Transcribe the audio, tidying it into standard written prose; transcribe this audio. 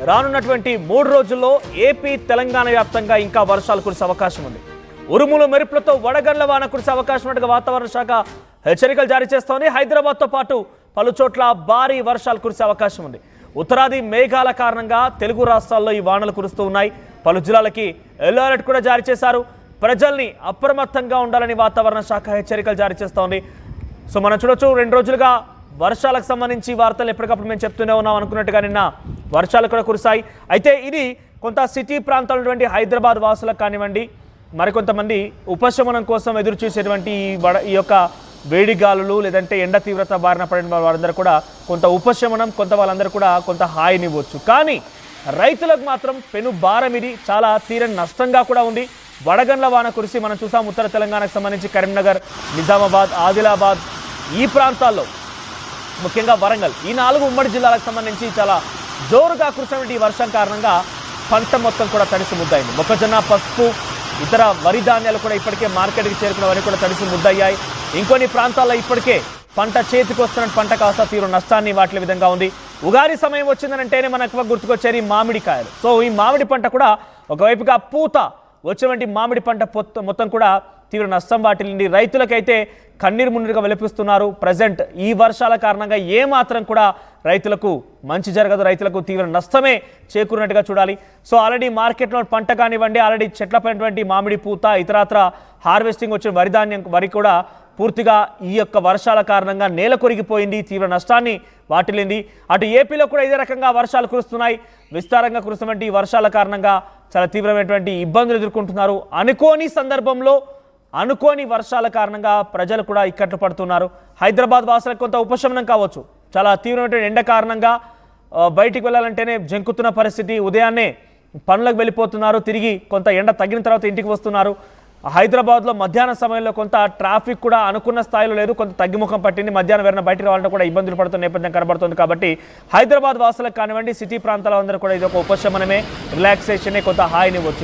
రానున్నటువంటి 3 రోజుల్లో ఏపీ తెలంగాణ వ్యాప్తంగా ఇంకా వర్షాలు కురిసే అవకాశం ఉంది. ఉరుములు మెరుపులతో వడగళ్ల వాన కురిసే అవకాశం ఉన్నట్టుగా వాతావరణ శాఖ హెచ్చరికలు జారీ చేస్తోంది. హైదరాబాద్తో పాటు పలు చోట్ల భారీ వర్షాలు కురిసే అవకాశం ఉంది. ఉత్తరాది మేఘాల కారణంగా తెలుగు రాష్ట్రాల్లో ఈ వానలు కురుస్తూ ఉన్నాయి. పలు జిల్లాలకి ఎల్లో అలర్ట్ కూడా జారీ చేశారు. ప్రజల్ని అప్రమత్తంగా ఉండాలని వాతావరణ శాఖ హెచ్చరికలు జారీ చేస్తోంది. సో మనం చూడొచ్చు, 2 రోజులుగా వర్షాలకు సంబంధించి వార్తలు ఎప్పటికప్పుడు మేము చెప్తూనే ఉన్నాం. అనుకున్నట్టుగా నిన్న వర్షాలు కూడా కురిశాయి. అయితే ఇది కొంత సిటీ ప్రాంతాలు ఉన్నటువంటి హైదరాబాద్ వాసులకు కానివ్వండి, మరికొంతమంది ఉపశమనం కోసం ఎదురు చూసేటువంటి ఈ యొక్క వేడి గాలులు లేదంటే ఎండ తీవ్రత బారిన పడిన వారందరూ కూడా కొంత ఉపశమనం, కొంత వాళ్ళందరూ కూడా కొంత హాయినివ్వచ్చు. కానీ రైతులకు మాత్రం పెను భారం, ఇది చాలా తీరని నష్టంగా కూడా ఉంది. వడగండ్ల వాన కురిసి మనం చూసాం. ఉత్తర తెలంగాణకు సంబంధించి కరీంనగర్, నిజామాబాద్, ఆదిలాబాద్ ఈ ప్రాంతాల్లో, ముఖ్యంగా వరంగల్, ఈ 4 ఉమ్మడి జిల్లాలకు సంబంధించి చాలా జోరుగా కురిసినటువంటి ఈ వర్షం కారణంగా పంట మొత్తం కూడా తడిసి ముద్దయింది. మొక్కజొన్న, పసుపు, ఇతర వరి ధాన్యాలు కూడా ఇప్పటికే మార్కెట్కి చేరుకున్న వరి కూడా తడిసి ముద్దయ్యాయి. ఇంకొన్ని ప్రాంతాల్లో ఇప్పటికే పంట చేతికి వస్తున్న పంట కాస్త తీవ్ర నష్టాన్ని వాటిల విధంగా ఉంది. ఉగాది సమయం వచ్చిందనంటేనే మనకు గుర్తుకొచ్చేది మామిడికాయలు. సో ఈ మామిడి పంట కూడా ఒకవైపుగా పూత వచ్చినటువంటి మామిడి పంట మొత్తం కూడా తీవ్ర నష్టం వాటిల్లింది. రైతులకైతే కన్నీరు మున్నీరుగా వెలిపిస్తున్నారు. ప్రజెంట్ ఈ వర్షాల కారణంగా ఏమాత్రం కూడా రైతులకు మంచి జరగదు, రైతులకు తీవ్ర నష్టమే చేకూరినట్టుగా చూడాలి. సో ఆల్రెడీ మార్కెట్లో పంట కానివ్వండి, ఆల్రెడీ చెట్ల పైనటువంటి మామిడి పూత, ఇతరత్ర హార్వెస్టింగ్ వచ్చిన వరి కూడా పూర్తిగా ఈ యొక్క వర్షాల కారణంగా నేల కొరిగిపోయింది, తీవ్ర నష్టాన్ని వాటిల్లింది. అటు ఏపీలో కూడా ఇదే రకంగా వర్షాలు కురుస్తున్నాయి. విస్తారంగా కురుస్తున్నటువంటి ఈ వర్షాల కారణంగా చాలా తీవ్రమైనటువంటి ఇబ్బందులు ఎదుర్కొంటున్నారు. అనుకోని సందర్భంలో అనుకోని వర్షాల కారణంగా ప్రజలు కూడా ఇక్కట్లు పడుతున్నారు. హైదరాబాద్ వాసులకు కొంత ఉపశమనం కావచ్చు. చాలా తీవ్రమైనటువంటి ఎండ కారణంగా బయటికి వెళ్ళాలంటేనే జంకుతున్న పరిస్థితి. ఉదయాన్నే పనులకు వెళ్ళిపోతున్నారు, తిరిగి కొంత ఎండ తగ్గిన తర్వాత ఇంటికి వస్తున్నారు. హైదరాబాద్లో మధ్యాహ్నం సమయంలో కొంత ట్రాఫిక్ కూడా అనుకున్న స్థాయిలో లేదు, కొంత తగ్గిముఖం పట్టింది. మధ్యాహ్నం వేరైనా బయటికి రావాలంటే కూడా ఇబ్బందులు పడుతున్న నేపథ్యం కనబడుతుంది. కాబట్టి హైదరాబాద్ వాసులకు కానివ్వండి, సిటీ ప్రాంతాల అందరూ కూడా ఇది ఒక ఉపశమనమే, రిలాక్సేషనే, కొంత హాయినివ్వచ్చు.